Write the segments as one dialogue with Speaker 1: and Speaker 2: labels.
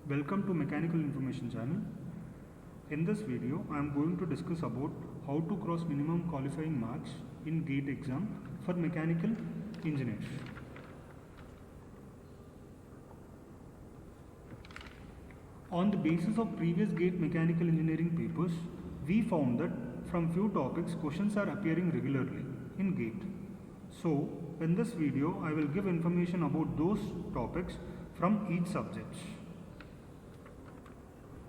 Speaker 1: Welcome to Mechanical Information Channel. In this video, I am going to discuss about how to cross minimum qualifying marks in GATE exam for mechanical engineers. On the basis of previous GATE mechanical engineering papers, we found that from few topics questions are appearing regularly in GATE. So, in this video, I will give information about those topics from each subject.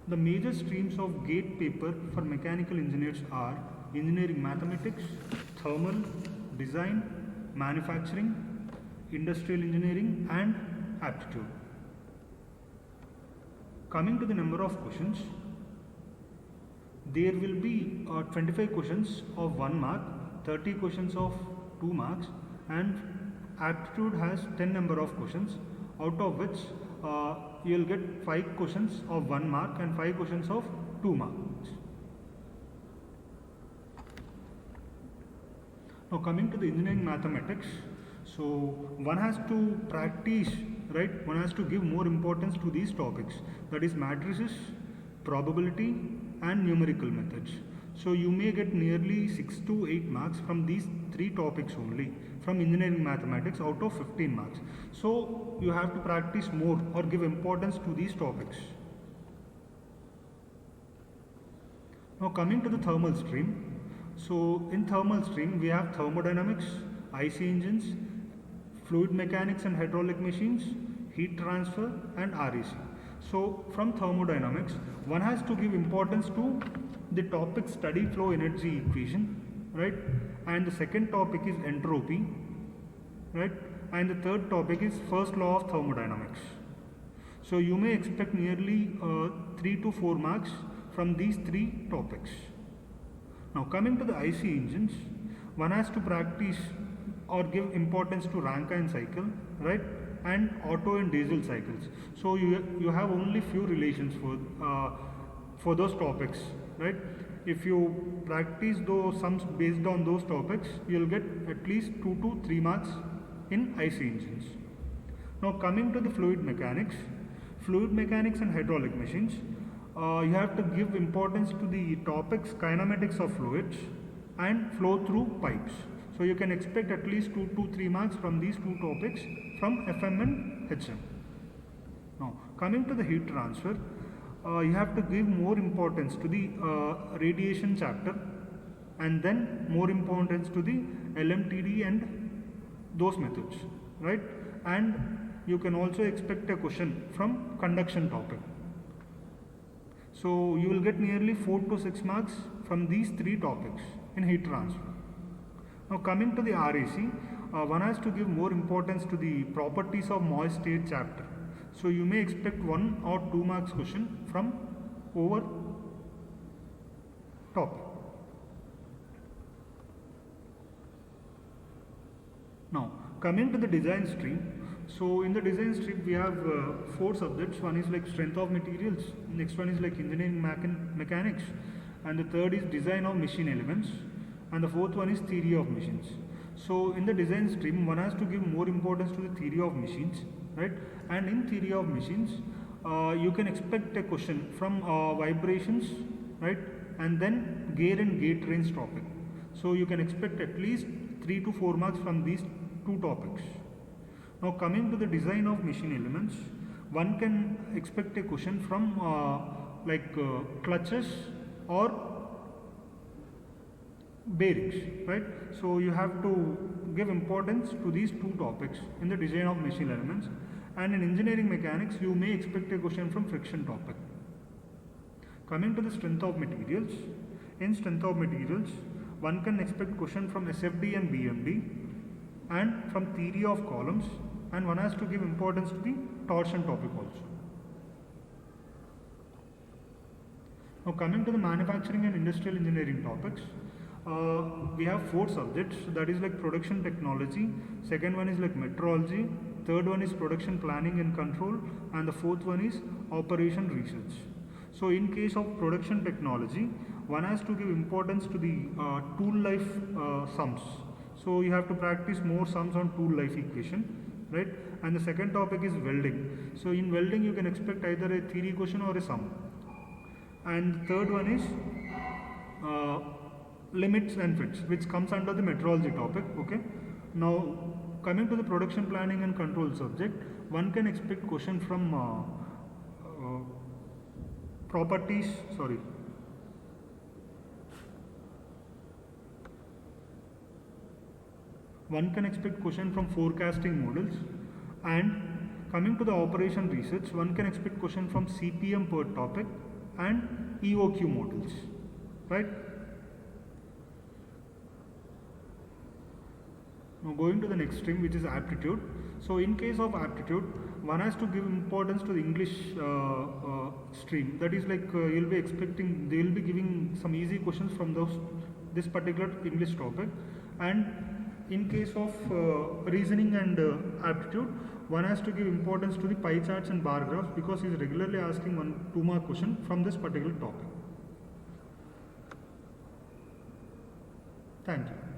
Speaker 1: The major streams of GATE paper for mechanical engineers are engineering mathematics, thermal, design, manufacturing, industrial engineering and aptitude. Coming to the number of questions, there will be 25 questions of 1 mark, 30 questions of 2 marks and aptitude has 10 number of questions, out of which you will get 5 questions of 1 mark and 5 questions of 2 marks. Now coming to the engineering mathematics, so one has to practice, right? One has to give more importance to these topics, that is matrices, probability and numerical methods. So you may get nearly 6 to 8 marks from these 3 topics only from engineering mathematics out of 15 marks. So you have to practice more or give importance to these topics. Now coming to the thermal stream. So in thermal stream we have thermodynamics, IC engines, fluid mechanics and hydraulic machines, heat transfer and REC. So from thermodynamics one has to give importance to the topic steady flow energy equation, right? And the second topic is entropy, right? And the third topic is first law of thermodynamics. So you may expect nearly 3 to 4 marks from these 3 topics. Now coming to the IC engines, one has to practice or give importance to Rankine cycle, right? And Otto and diesel cycles. So you have only few relations for those topics, right? If you practice those sums based on those topics, you will get at least 2 to 3 marks in IC engines. Now coming to the fluid mechanics and hydraulic machines, you have to give importance to the topics kinematics of fluids and flow through pipes. So you can expect at least 2 to 3 marks from these 2 topics from FM and HM. Now coming to the heat transfer, you have to give more importance to the radiation chapter and then more importance to the LMTD and those methods, right? And you can also expect a question from conduction topic. So you will get nearly 4 to 6 marks from these 3 topics in heat transfer. Now coming to the REC, one has to give more importance to the properties of moist state chapter. So you may expect 1 or 2 marks question from over topic. Now coming to the design stream, so in the design stream we have 4 subjects. One is like strength of materials, next one is like engineering mechanics, and the third is design of machine elements, and the fourth one is theory of machines. So in the design stream one has to give more importance to the theory of machines, right? And in theory of machines you can expect a question from vibrations, right? And then gear and gate range topic. So you can expect at least 3 to 4 marks from these 2 topics. Now coming to the design of machine elements, one can expect a question from clutches or bearings, right? So you have to give importance to these 2 topics in the design of machine elements. And in engineering mechanics you may expect a question from friction topic. Coming to the strength of materials, in strength of materials one can expect question from SFD and BMD and from theory of columns, and one has to give importance to the torsion topic also. Now coming to the manufacturing and industrial engineering topics, we have 4 subjects, that is like production technology, second one is like metrology, third one is production planning and control, and the fourth one is operation research. So in case of production technology, one has to give importance to the tool life sums. So you have to practice more sums on tool life equation, right? And the second topic is welding. So in welding you can expect either a theory question or a sum. And the third one is limits and fits, which comes under the metrology topic. Okay. Now coming to the production planning and control subject, one can expect question from properties. Sorry. One can expect question from forecasting models, and coming to the operation research, one can expect question from CPM per topic and EOQ models, right? Now going to the next stream, which is aptitude. So in case of aptitude, one has to give importance to the English stream. That is like you'll be expecting, they will be giving some easy questions from this particular English topic. And in case of reasoning and aptitude, one has to give importance to the pie charts and bar graphs, because he is regularly asking 1-2 mark question from this particular topic. Thank you.